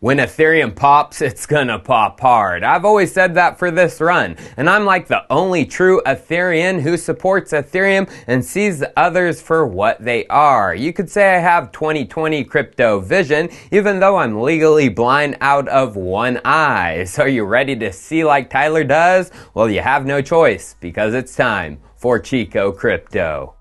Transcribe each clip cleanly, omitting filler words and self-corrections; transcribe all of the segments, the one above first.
When Ethereum pops, it's gonna pop hard. I've always said that for this run, and I'm like the only true Etherean who supports Ethereum and sees the others for what they are. You could say I have 2020 crypto vision, even though I'm legally blind out of one eye. So are you ready to see like Tyler does? Well, you have no choice, because it's time for Chico Crypto.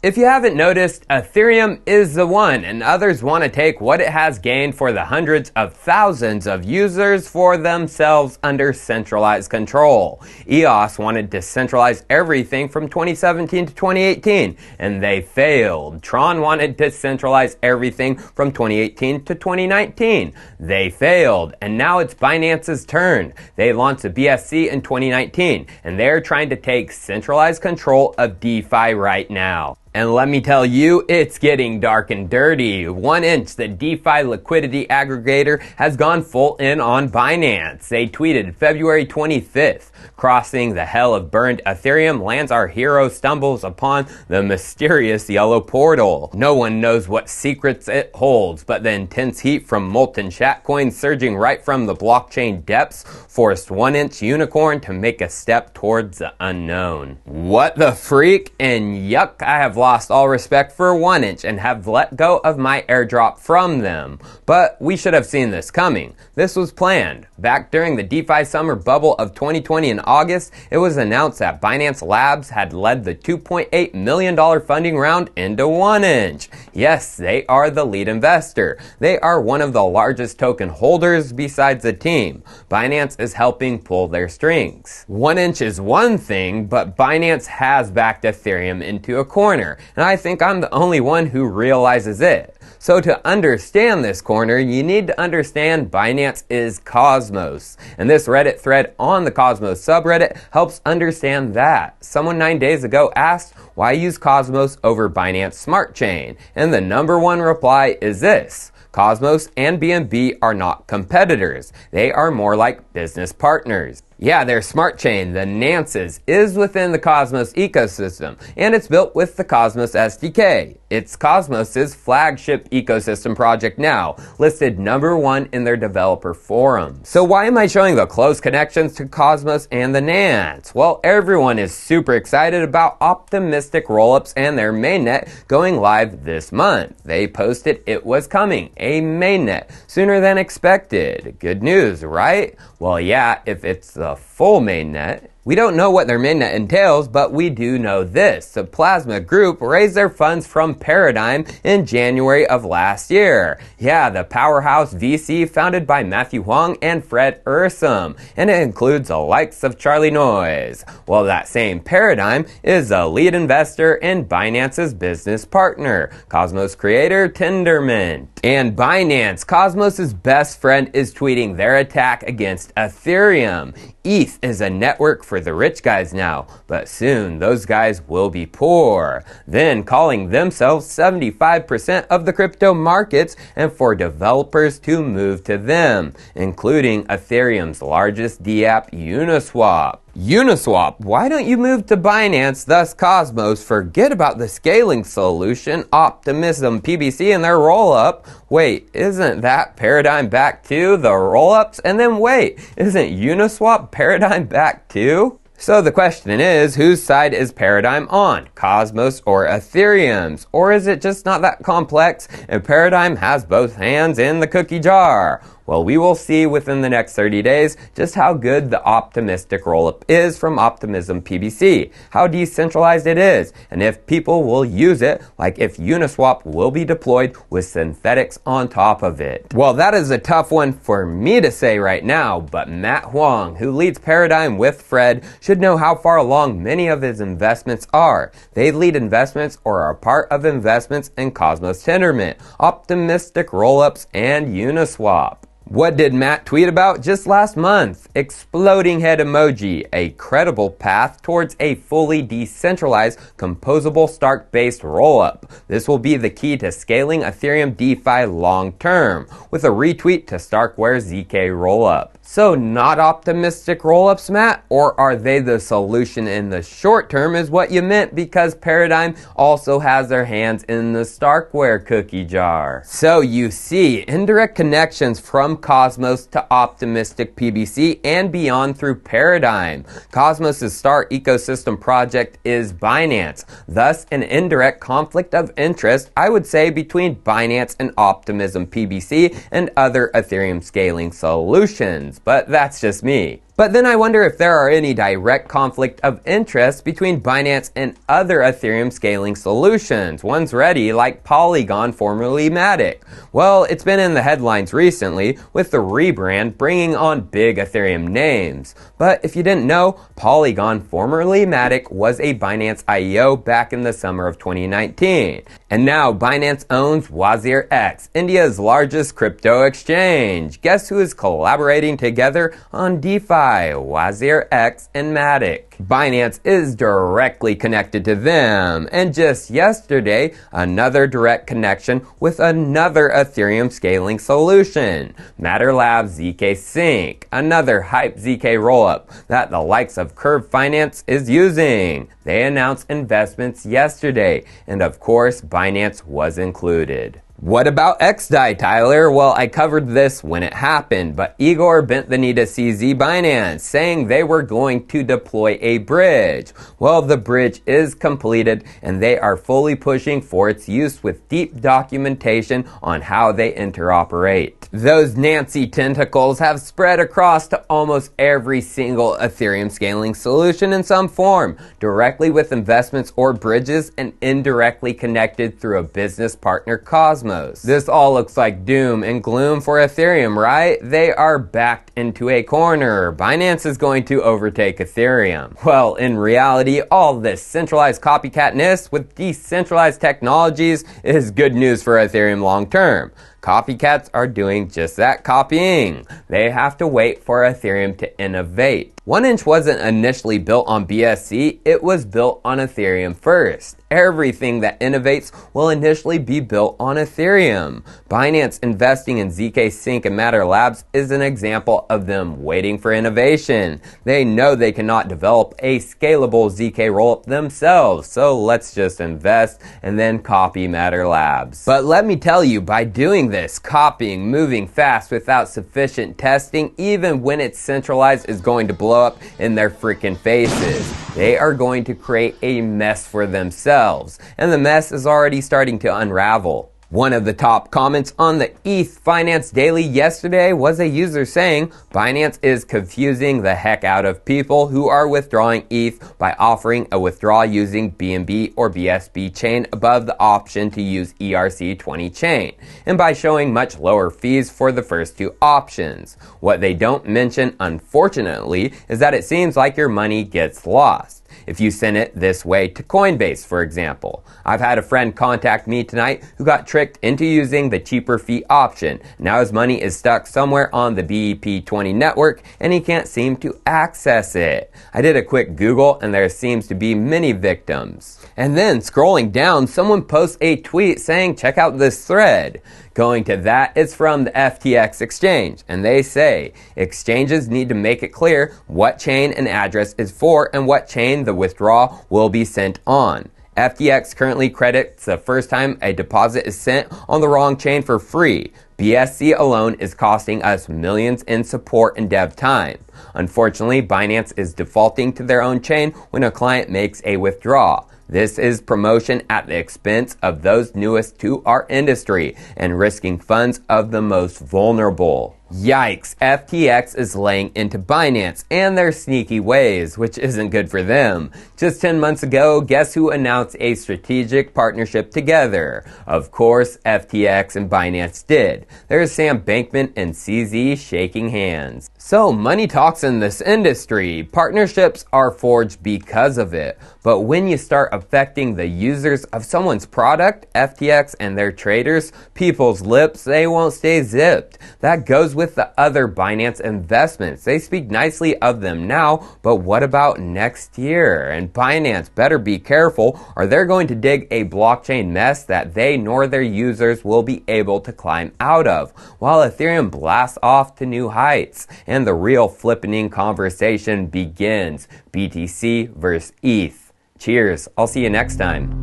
If you haven't noticed, Ethereum is the one, and others want to take what it has gained for the hundreds of thousands of users for themselves under centralized control. EOS wanted to centralize everything from 2017 to 2018, and they failed. Tron wanted to centralize everything from 2018 to 2019. They failed, and now it's Binance's turn. They launched a BSC in 2019, and they're trying to take centralized control of DeFi right now. And let me tell you, it's getting dark and dirty. 1inch, the DeFi liquidity aggregator, has gone full in on Binance. They tweeted February 25th, crossing the hell of burned Ethereum, lands our hero stumbles upon the mysterious yellow portal. No one knows what secrets it holds, but the intense heat from molten chat coins surging right from the blockchain depths forced 1inch Unicorn to make a step towards the unknown. What the freak? And yuck, I have lost all respect for 1inch and have let go of my airdrop from them. But we should have seen this coming. This was planned. Back during the DeFi summer bubble of 2020 in August, it was announced that Binance Labs had led the $2.8 million funding round into 1inch. Yes, they are the lead investor. They are one of the largest token holders besides the team. Binance is helping pull their strings. 1inch is one thing, but Binance has backed Ethereum into a corner, and I think I'm the only one who realizes it. So to understand this corner, you need to understand Binance is Cosmos. And this Reddit thread on the Cosmos subreddit helps understand that. Someone 9 days ago asked, why use Cosmos over Binance Smart Chain? And the number one reply is this: Cosmos and BNB are not competitors. They are more like business partners. Yeah, their smart chain, the Nances, is within the Cosmos ecosystem, and it's built with the Cosmos SDK. It's Cosmos' flagship ecosystem project now, listed number one in their developer forums. So why am I showing the close connections to Cosmos and the Nance? Well, everyone is super excited about Optimistic Rollups and their mainnet going live this month. They posted it was coming, a mainnet, sooner than expected. Good news, right? Well, yeah, if it's the full mainnet. We don't know what their mainnet entails, but we do know this. The Plasma Group raised their funds from Paradigm in January of last year. Yeah, the powerhouse VC founded by Matthew Huang and Fred Ursum, and it includes the likes of Charlie Noyes. Well, that same Paradigm is a lead investor in Binance's business partner, Cosmos creator Tendermint. And Binance, Cosmos' best friend, is tweeting their attack against Ethereum. ETH is a network for the rich guys now, but soon those guys will be poor. Then calling themselves 75% of the crypto markets and for developers to move to them, including Ethereum's largest DApp, Uniswap. Uniswap, why don't you move to Binance, thus Cosmos? Forget about the scaling solution, Optimism PBC and their rollup. Wait, isn't that Paradigm back too? The rollups? And then wait, isn't Uniswap Paradigm back too? So the question is, whose side is Paradigm on? Cosmos or Ethereum's? Or is it just not that complex and Paradigm has both hands in the cookie jar? Well, we will see within the next 30 days just how good the Optimistic rollup is from Optimism PBC, how decentralized it is, and if people will use it, like if Uniswap will be deployed with synthetics on top of it. Well, that is a tough one for me to say right now, but Matt Huang, who leads Paradigm with Fred, should know how far along many of his investments are. They lead investments or are part of investments in Cosmos Tendermint, Optimistic rollups, and Uniswap. What did Matt tweet about just last month? Exploding head emoji, a credible path towards a fully decentralized, composable Stark-based rollup. This will be the key to scaling Ethereum DeFi long term, with a retweet to Starkware's ZK rollup. So not optimistic rollups, Matt? Or are they the solution in the short term is what you meant, because Paradigm also has their hands in the Starkware cookie jar? So you see, indirect connections from Cosmos to optimistic PBC and beyond through Paradigm. Cosmos' star ecosystem project is Binance, thus an indirect conflict of interest, I would say, between Binance and Optimism PBC and other Ethereum scaling solutions. But that's just me. But then I wonder if there are any direct conflict of interest between Binance and other Ethereum scaling solutions, ones ready like Polygon, formerly Matic. Well, it's been in the headlines recently with the rebrand bringing on big Ethereum names. But if you didn't know, Polygon, formerly Matic, was a Binance IEO back in the summer of 2019. And now Binance owns WazirX, India's largest crypto exchange. Guess who is collaborating together on DeFi? WazirX and Matic. Binance is directly connected to them, and just yesterday, another direct connection with another Ethereum scaling solution, Matter Labs ZK Sync, another hype ZK rollup that the likes of Curve Finance is using. They announced investments yesterday, and of course, Binance was included. What about XDAI, Tyler? Well, I covered this when it happened, but Igor bent the knee to CZ Binance, saying they were going to deploy a bridge. Well, the bridge is completed, and they are fully pushing for its use with deep documentation on how they interoperate. Those Nancy tentacles have spread across to almost every single Ethereum scaling solution in some form, directly with investments or bridges, and indirectly connected through a business partner, Cosmos. This all looks like doom and gloom for Ethereum, right? They are backed into a corner. Binance is going to overtake Ethereum. Well, in reality, all this centralized copycatness with decentralized technologies is good news for Ethereum long term. Copycats are doing just that, copying. They have to wait for Ethereum to innovate. 1inch wasn't initially built on BSC, it was built on Ethereum first. Everything that innovates will initially be built on Ethereum. Binance investing in ZK Sync and Matter Labs is an example of them waiting for innovation. They know they cannot develop a scalable ZK rollup themselves, so let's just invest and then copy Matter Labs. But let me tell you, by doing this, copying, moving fast without sufficient testing, even when it's centralized, is going to blow up in their freaking faces. They are going to create a mess for themselves, and the mess is already starting to unravel. One of the top comments on the ETH Finance Daily yesterday was a user saying Binance is confusing the heck out of people who are withdrawing ETH by offering a withdrawal using BNB or BSB chain above the option to use ERC20 chain, and by showing much lower fees for the first two options. What they don't mention, unfortunately, is that it seems like your money gets lost if you send it this way to Coinbase, for example. I've had a friend contact me tonight who got tricked into using the cheaper fee option. Now his money is stuck somewhere on the BEP20 network and he can't seem to access it. I did a quick Google and there seems to be many victims. And then scrolling down, someone posts a tweet saying, check out this thread. Going to that, it's from the FTX exchange, and they say exchanges need to make it clear what chain an address is for and what chain the withdrawal will be sent on. FTX currently credits the first time a deposit is sent on the wrong chain for free. BSC alone is costing us millions in support and dev time. Unfortunately, Binance is defaulting to their own chain when a client makes a withdrawal. This is promotion at the expense of those newest to our industry and risking funds of the most vulnerable. Yikes, FTX is laying into Binance and their sneaky ways, which isn't good for them. Just 10 months ago, guess who announced a strategic partnership together? Of course, FTX and Binance did. There's Sam Bankman and CZ shaking hands. So, money talks in this industry. Partnerships are forged because of it. But when you start affecting the users of someone's product, FTX and their traders, people's lips, they won't stay zipped. That goes with with the other Binance investments? They speak nicely of them now, but what about next year? And Binance better be careful, or they're going to dig a blockchain mess that they nor their users will be able to climb out of, while Ethereum blasts off to new heights. And the real flippening conversation begins. BTC versus ETH. Cheers. I'll see you next time.